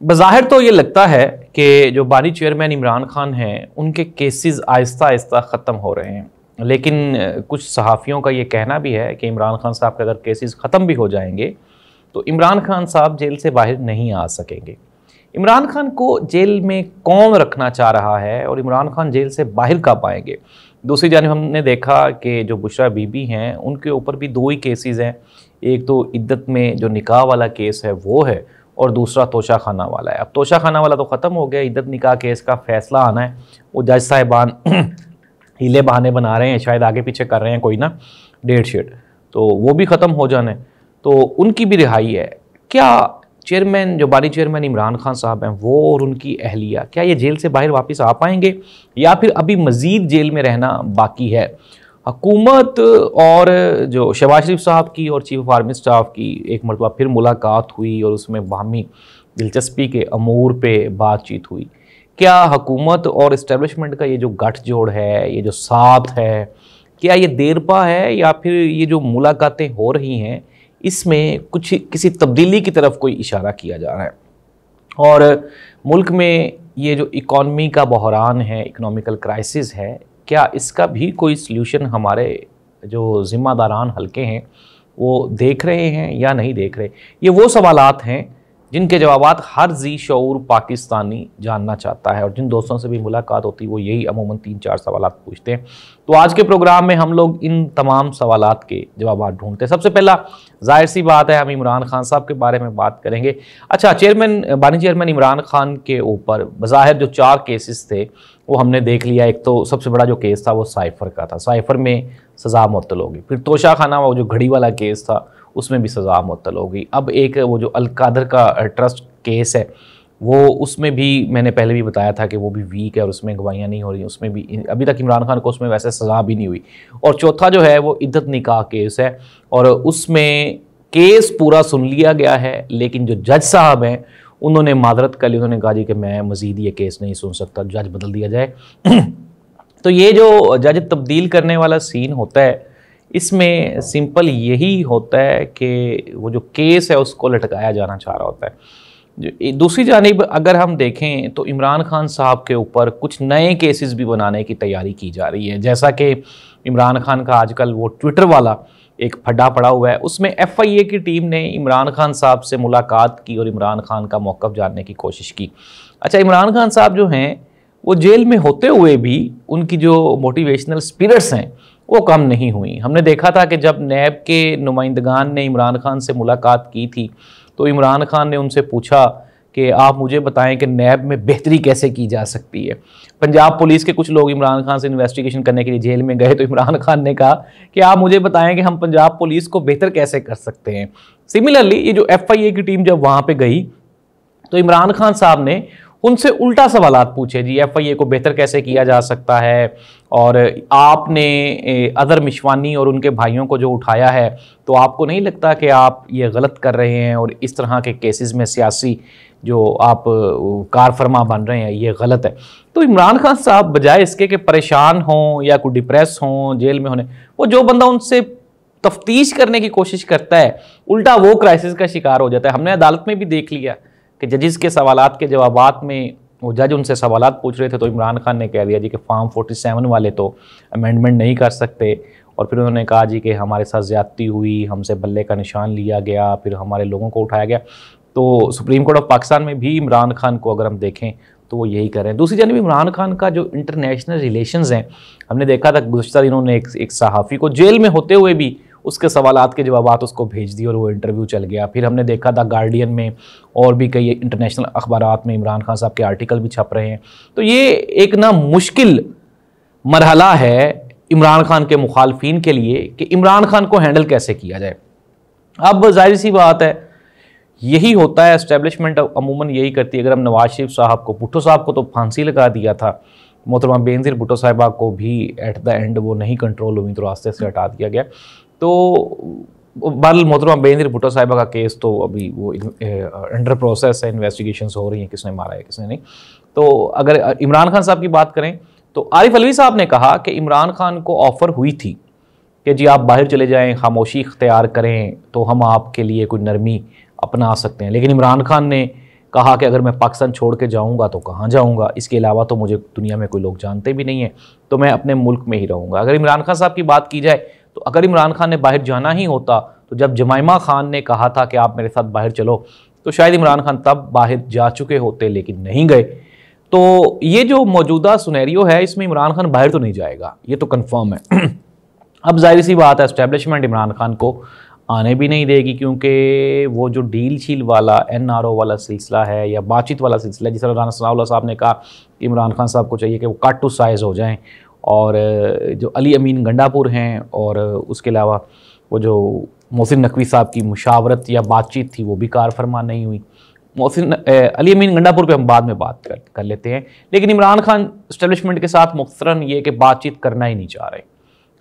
बज़ाहिर तो ये लगता है कि जो बानी चेयरमैन इमरान खान हैं उनके केसेस आहिस्ता आहिस्ता ख़त्म हो रहे हैं, लेकिन कुछ सहाफ़ियों का ये कहना भी है कि इमरान खान साहब के अगर केसेस ख़त्म भी हो जाएंगे तो इमरान खान साहब जेल से बाहर नहीं आ सकेंगे। इमरान खान को जेल में कौन रखना चाह रहा है और इमरान खान जेल से बाहर कब आएंगे? दूसरी जानिब हमने देखा कि जो बुशरा बीबी हैं उनके ऊपर भी दो ही केसेस हैं, एक तो इद्दत में जो निकाह वाला केस है वो है और दूसरा तोशा खाना वाला है। अब तोशा खाना वाला तो ख़त्म हो गया, इद्दत निकाह केस का फ़ैसला आना है। वो जज साहिबान हीले बहाने बना रहे हैं, शायद आगे पीछे कर रहे हैं कोई ना डेट शीट, तो वो भी ख़त्म हो जाने, तो उनकी भी रिहाई है। क्या चेयरमैन जो बानी चेयरमैन इमरान खान साहब हैं वो और उनकी अहलिया क्या ये जेल से बाहर वापस आ पाएंगे या फिर अभी मज़ीद जेल में रहना बाकी है? हुकूमत और जो शहबाज शरीफ साहब की और चीफ ऑफ आर्मी स्टाफ की एक मरतबा फिर मुलाकात हुई और उसमें बाहमी दिलचस्पी के अमूर पे बातचीत हुई। क्या हुकूमत और इस्टेब्लिशमेंट का ये जो गठजोड़ है, ये जो साथ है, क्या ये देरपा है या फिर ये जो मुलाकातें हो रही हैं इसमें कुछ किसी तब्दीली की तरफ कोई इशारा किया जा रहा है? और मुल्क में ये जो इकॉनमी का बहरान है, इकोनॉमिकल क्राइसिस है, क्या इसका भी कोई सल्यूशन हमारे जो ज़िम्मेदारान हल्के हैं वो देख रहे हैं या नहीं देख रहे? ये वो सवालात हैं जिनके जवाबात हर ज़ी शऊर पाकिस्तानी जानना चाहता है और जिन दोस्तों से भी मुलाकात होती है वो यही अमूमन 3-4 सवालात पूछते हैं। तो आज के प्रोग्राम में हम लोग इन तमाम सवालात के जवाबात ढूंढते हैं। सबसे पहला जाहिर सी बात है हम इमरान खान साहब के बारे में बात करेंगे। अच्छा, बानी चेयरमैन इमरान खान के ऊपर बज़ाहिर जो 4 केसेस थे वो हमने देख लिया। एक तो सबसे बड़ा जो केस था वो साइफ़र का था, साइफ़र में सज़ा मुअत्तल होगी। फिर तोशा खाना वो जो घड़ी वाला केस था उसमें भी सज़ा मुअत्तल हो गई। अब एक वो जो अलकादर का ट्रस्ट केस है वो उसमें भी मैंने पहले भी बताया था कि वो भी वीक है और उसमें गवाहियाँ नहीं हो रही, उसमें भी अभी तक इमरान खान को उसमें वैसे सज़ा भी नहीं हुई। और चौथा जो है वो इद्दत निकाह केस है और उसमें केस पूरा सुन लिया गया है, लेकिन जो जज साहब हैं उन्होंने माजरत कर ली, उन्होंने कहा जी कि मैं मज़ीद ये केस नहीं सुन सकता, जज बदल दिया जाए। तो ये जो जज तब्दील करने वाला सीन होता है इसमें सिंपल यही होता है कि वो जो केस है उसको लटकाया जाना चाह रहा होता है। दूसरी जानिब अगर हम देखें तो इमरान खान साहब के ऊपर कुछ नए केसेस भी बनाने की तैयारी की जा रही है, जैसा कि इमरान खान का आजकल वो ट्विटर वाला एक फड्डा पड़ा हुआ है, उसमें FIA की टीम ने इमरान खान साहब से मुलाकात की और इमरान खान का मौक़िफ़ जानने की कोशिश की। अच्छा, इमरान खान साहब जो हैं वो जेल में होते हुए भी उनकी जो मोटिवेशनल स्पिरिट्स हैं वो कम नहीं हुई। हमने देखा था कि जब नैब के नुमाइंदगान ने इमरान खान से मुलाकात की थी तो इमरान खान ने उनसे पूछा कि आप मुझे बताएं कि नैब में बेहतरी कैसे की जा सकती है। पंजाब पुलिस के कुछ लोग इमरान खान से इन्वेस्टिगेशन करने के लिए जेल में गए तो इमरान खान ने कहा कि आप मुझे बताएं कि हम पंजाब पुलिस को बेहतर कैसे कर सकते हैं। सिमिलरली ये जो FIA की टीम जब वहाँ पर गई तो इमरान खान साहब ने उनसे उल्टा सवालात पूछे, जी FIA को बेहतर कैसे किया जा सकता है और आपने अदर मिशवानी और उनके भाइयों को जो उठाया है तो आपको नहीं लगता कि आप ये गलत कर रहे हैं और इस तरह के केसेस में सियासी जो आप कार फरमा बन रहे हैं ये गलत है? तो इमरान खान साहब बजाय इसके कि परेशान हों या कोई डिप्रेस हों जेल में होने, वो जो बंदा उनसे तफ्तीश करने की कोशिश करता है उल्टा वो क्राइसिस का शिकार हो जाता है। हमने अदालत में भी देख लिया कि जजिस के सवालात के जवाबात में वो जज उनसे सवालात पूछ रहे थे तो इमरान खान ने कह दिया जी कि फॉर्म 47 वाले तो अमेंडमेंट नहीं कर सकते, और फिर उन्होंने कहा जी कि हमारे साथ ज़्यादती हुई, हमसे बल्ले का निशान लिया गया, फिर हमारे लोगों को उठाया गया। तो सुप्रीम कोर्ट ऑफ पाकिस्तान में भी इमरान खान को अगर हम देखें तो वो यही कर रहे हैं। दूसरी जानब इमरान खान का जो इंटरनेशनल रिलेशंस हैं, हमने देखा था गुज़श्ता दिनों ने एक सहाफ़ी को जेल में होते हुए भी उसके सवालात के जवाबात उसको भेज दिए और वो इंटरव्यू चल गया। फिर हमने देखा था गार्डियन में और भी कई इंटरनेशनल अखबारात में इमरान खान साहब के आर्टिकल भी छप रहे हैं। तो ये एक ना मुश्किल मरहला है इमरान खान के मुखालफिन के लिए कि इमरान खान को हैंडल कैसे किया जाए। अब जाहिर सी बात है यही होता है, एस्टेब्लिशमेंट अमूमन यही करती है। अगर हम नवाज शरीफ साहब को, भुट्टो साहब को तो फांसी लगा दिया था, मोहतरमा बेनज़ीर भुट्टो साहिबा को भी एट द एंड वो नहीं कंट्रोल हुई तो रास्ते से हटा दिया गया। तो बल मोहतरमा बेनज़ीर भुट्टो साहिबा का केस तो अभी वो अंडर प्रोसेस है, इन्वेस्टिगेशंस हो रही हैं, किसने मारा है किसने नहीं। तो अगर इमरान खान साहब की बात करें तो आरिफ अलवी साहब ने कहा कि इमरान खान को ऑफ़र हुई थी कि जी आप बाहर चले जाएं, खामोशी इख्तियार करें तो हम आपके लिए कोई नरमी अपना सकते हैं, लेकिन इमरान खान ने कहा कि अगर मैं पाकिस्तान छोड़ के जाऊँगा तो कहाँ जाऊँगा, इसके अलावा तो मुझे दुनिया में कोई लोग जानते भी नहीं है, तो मैं अपने मुल्क में ही रहूँगा। अगर इमरान खान साहब की बात की जाए तो अगर इमरान खान ने बाहर जाना ही होता तो जब जमाइमा खान ने कहा था कि आप मेरे साथ बाहर चलो, तो शायद इमरान खान तब बाहर जा चुके होते, लेकिन नहीं गए। तो ये जो मौजूदा सुनैरियो है, इसमें इमरान खान बाहर तो नहीं जाएगा, ये तो कन्फर्म है। अब जाहिर सी बात है, एस्टेब्लिशमेंट इमरान खान को आने भी नहीं देगी, क्योंकि वो जो डील शील वाला NRO वाला सिलसिला है या बातचीत वाला सिलसिला है, जिस तरह राना सनाउल्लाह साहब ने कहा कि इमरान खान साहब को चाहिए कि वो कट टू साइज़ हो जाएं, और जो अली अमीन गंडापुर हैं और उसके अलावा वो जो मोहसिन नकवी साहब की मुशावरत या बातचीत थी वो भी कार फरमा नहीं हुई। अली अमीन गंडापुर पे हम बाद में बात कर लेते हैं, लेकिन इमरान खान एस्टेब्लिशमेंट के साथ मुख्तरन ये कि बातचीत करना ही नहीं चाह रहे।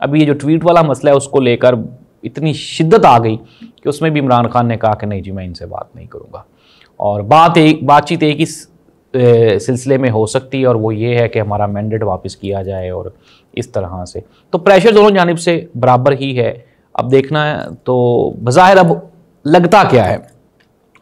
अभी ये जो ट्वीट वाला मसला है उसको लेकर इतनी शिद्दत आ गई कि उसमें भी इमरान खान ने कहा कि नहीं जी, मैं इनसे बात नहीं करूँगा, और बातचीत एक ही सिलसिले में हो सकती है, और वो ये है कि हमारा मैंडेट वापस किया जाए, और इस तरह से तो प्रेशर दोनों जानिब से बराबर ही है। अब देखना है तो बज़ाहिर अब लगता क्या है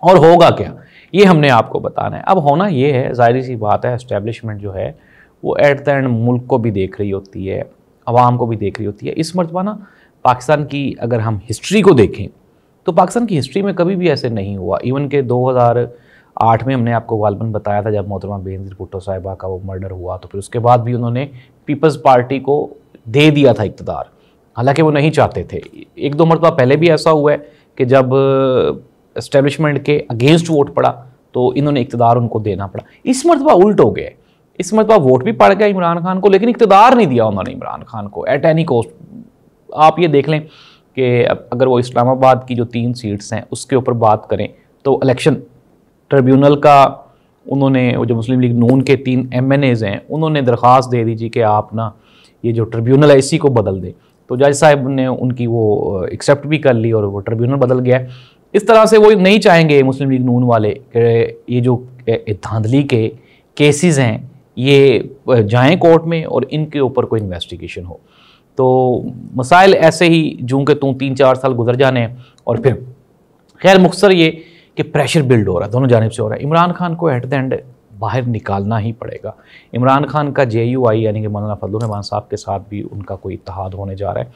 और होगा क्या, ये हमने आपको बताना है। अब होना ये है, ज़ाहिर सी बात है, एस्टेब्लिशमेंट जो है वो एट द एंड मुल्क को भी देख रही होती है, अवाम को भी देख रही होती है। इस मरतबा ना पाकिस्तान की अगर हम हिस्ट्री को देखें तो पाकिस्तान की हिस्ट्री में कभी भी ऐसे नहीं हुआ। इवन के 2008 में हमने आपको गालबन बताया था, जब मोहतरमा बेनज़ीर भुट्टो साहिबा का वो मर्डर हुआ, तो फिर उसके बाद भी उन्होंने पीपल्स पार्टी को दे दिया था इक़्तिदार, हालांकि वो नहीं चाहते थे। एक दो मरतबा पहले भी ऐसा हुआ है कि जब एस्टेब्लिशमेंट के अगेंस्ट वोट पड़ा तो इन्होंने इक़्तिदार उनको देना पड़ा। इस मरतबा उल्ट हो गया, इस मरतबा वोट भी पड़ गया इमरान खान को, लेकिन इक़्तिदार नहीं दिया उन्होंने इमरान खान को एट एनी कॉस्ट। आप ये देख लें कि अगर वो इस्लामाबाद की जो 3 सीट्स हैं उसके ऊपर बात करें तो इलेक्शन ट्रिब्यूनल का उन्होंने, वो जो मुस्लिम लीग नून के 3 MNAs हैं, उन्होंने दरख्वास्त दे दीजिए कि आप ना ये जो ट्रिब्यूनल है इसी को बदल दें, तो जज साहब ने उनकी वो एक्सेप्ट भी कर ली और वो ट्रिब्यूनल बदल गया। इस तरह से वो नहीं चाहेंगे मुस्लिम लीग नून वाले कि ये जो धांधली के केसेस हैं ये जाएं कोर्ट में और इनके ऊपर कोई इन्वेस्टिगेशन हो। तो मसाइल ऐसे ही जूं के तूं 3-4 साल गुजर जाने हैं, और फिर खैर मुख्तसर ये कि प्रेशर बिल्ड हो रहा है, दोनों जानिब से हो रहा है। इमरान खान को एट द एंड बाहर निकालना ही पड़ेगा। इमरान खान का JUI यानी कि मौलाना फजलुर रहमान साहब के साथ भी उनका कोई इत्तेहाद होने जा रहा है।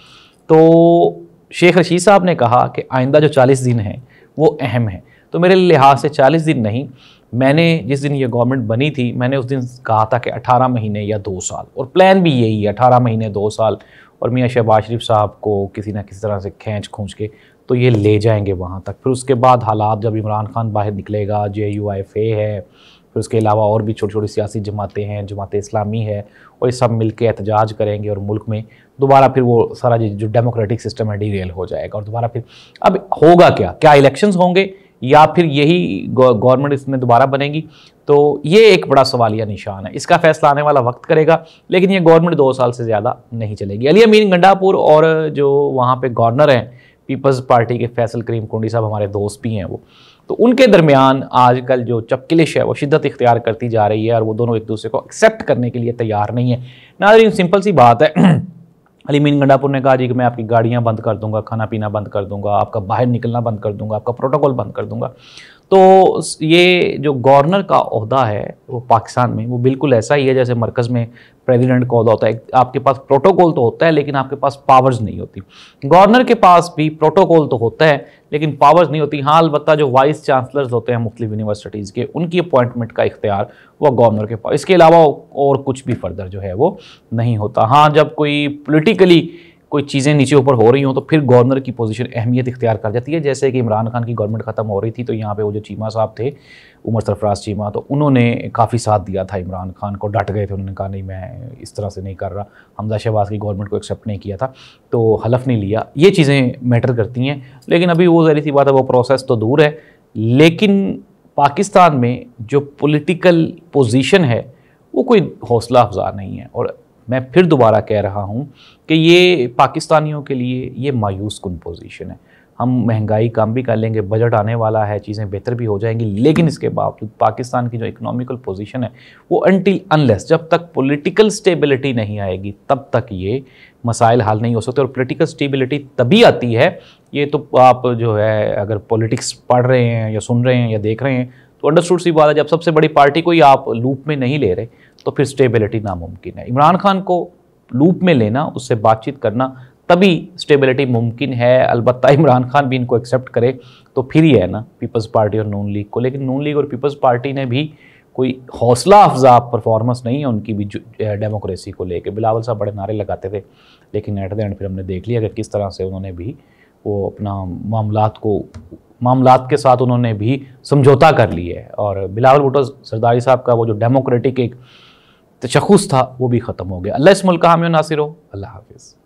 तो शेख रशीद साहब ने कहा कि आइंदा जो 40 दिन हैं वो अहम है, तो मेरे लिहाज से 40 दिन नहीं, मैंने जिस दिन ये गवर्नमेंट बनी थी मैंने उस दिन कहा था कि 18 महीने या 2 साल, और प्लान भी यही है 18 महीने 2 साल, और मियाँ शहबाज शरीफ साहब को किसी ना किसी तरह से खींच खूंच के तो ये ले जाएंगे वहाँ तक। फिर उसके बाद हालात जब इमरान खान बाहर निकलेगा, JUIFA है, फिर उसके अलावा और भी छोटी छोटी सियासी जमातें हैं, जमात इस्लामी है, और ये सब मिल के एहतजाज करेंगे और मुल्क में दोबारा फिर वो सारा जो डेमोक्रेटिक सिस्टम है डीरेल हो जाएगा, और दोबारा फिर अब होगा क्या इलेक्शंस होंगे या फिर यही गवर्नमेंट इसमें दोबारा बनेगी, तो ये एक बड़ा सवालिया निशान है। इसका फैसला आने वाला वक्त करेगा, लेकिन ये गवर्नमेंट 2 साल से ज़्यादा नहीं चलेगी। अली अमीन गंडापुर और जो वहाँ पे गवर्नर हैं पीपल्स पार्टी के फैसल करीम कुंडी साहब, हमारे दोस्त भी हैं वो, तो उनके दरमियान आजकल जो चपकिलिश है वो शिद्दत इख्तियार करती जा रही है, और वो दोनों एक दूसरे को एक्सेप्ट करने के लिए तैयार नहीं है। नाज़रीन सिंपल सी बात है, अली अमीन गंडापुर ने कहा जी कि मैं आपकी गाड़ियाँ बंद कर दूंगा, खाना पीना बंद कर दूंगा, आपका बाहर निकलना बंद कर दूंगा, आपका प्रोटोकॉल बंद कर दूंगा। तो ये जो गवर्नर का ओहदा है वो पाकिस्तान में वो बिल्कुल ऐसा ही है जैसे मरकज़ में प्रेसिडेंट का ओहदा होता है। आपके पास प्रोटोकॉल तो होता है लेकिन आपके पास पावर्स नहीं होती। गवर्नर के पास भी प्रोटोकॉल तो होता है लेकिन पावर्स नहीं होती। हाँ, अलबत्ता जो वाइस चांसलर्स होते हैं मुख्तलिफ यूनिवर्सिटीज़ के, उनकी अपॉइंटमेंट का इख्तियार वो गवर्नर के पास, इसके अलावा और कुछ भी फर्दर जो है वो नहीं होता। हाँ, जब कोई पोलिटिकली कोई चीज़ें नीचे ऊपर हो रही हों तो फिर गवर्नर की पोजीशन अहमियत इख्तियार कर जाती है। जैसे कि इमरान खान की गवर्नमेंट ख़त्म हो रही थी तो यहाँ पे वो जो चीमा साहब थे, उमर सरफराज चीमा, तो उन्होंने काफ़ी साथ दिया था इमरान खान को, डट गए थे, उन्होंने कहा नहीं मैं इस तरह से नहीं कर रहा। हमजा शहबाज की गवर्नमेंट को एक्सेप्ट नहीं किया था तो हलफ नहीं लिया। ये चीज़ें मैटर करती हैं, लेकिन अभी वो ज़ाहिर सी बात है वो प्रोसेस तो दूर है। लेकिन पाकिस्तान में जो पॉलिटिकल पोजीशन है वो कोई हौसला अफजा नहीं है, और मैं फिर दोबारा कह रहा हूँ कि ये पाकिस्तानियों के लिए ये मायूस कुन पोजीशन है। हम महंगाई कम भी कर लेंगे, बजट आने वाला है, चीज़ें बेहतर भी हो जाएंगी, लेकिन इसके बावजूद पाकिस्तान की जो इकोनॉमिकल पोजीशन है वो अनटिल अनलेस जब तक पॉलिटिकल स्टेबिलिटी नहीं आएगी तब तक ये मसाइल हल नहीं हो सकते। और पॉलिटिकल स्टेबिलिटी तभी आती है, ये तो आप जो है अगर पॉलिटिक्स पढ़ रहे हैं या सुन रहे हैं या देख रहे हैं तो अंडरस्टूड सी बात है, जब सबसे बड़ी पार्टी को ही आप लूप में नहीं ले रहे तो फिर स्टेबिलिटी नामुमकिन है। इमरान खान को लूप में लेना, उससे बातचीत करना, तभी स्टेबिलिटी मुमकिन है। अलबत्ता इमरान खान भी इनको एक्सेप्ट करे तो फिर ही है ना पीपल्स पार्टी और नून लीग को। लेकिन नून लीग और पीपल्स पार्टी ने भी कोई हौसला अफजा परफॉर्मेंस नहीं है उनकी भी डेमोक्रेसी को लेके। बिलावल साहब बड़े नारे लगाते थे, लेकिन एट द एंड फिर हमने देख लिया कि किस तरह से उन्होंने भी वो अपना मामलात के साथ उन्होंने भी समझौता कर लिया है। और बिलावल भुट्टो सरदारी साहब का वो जो डेमोक्रेटिक एक तशख़्ख़ुस था वो भी ख़त्म हो गया। अल्लाह इस मुल्क का हामी और नासिर हो। अल्लाह हाफ़िज़।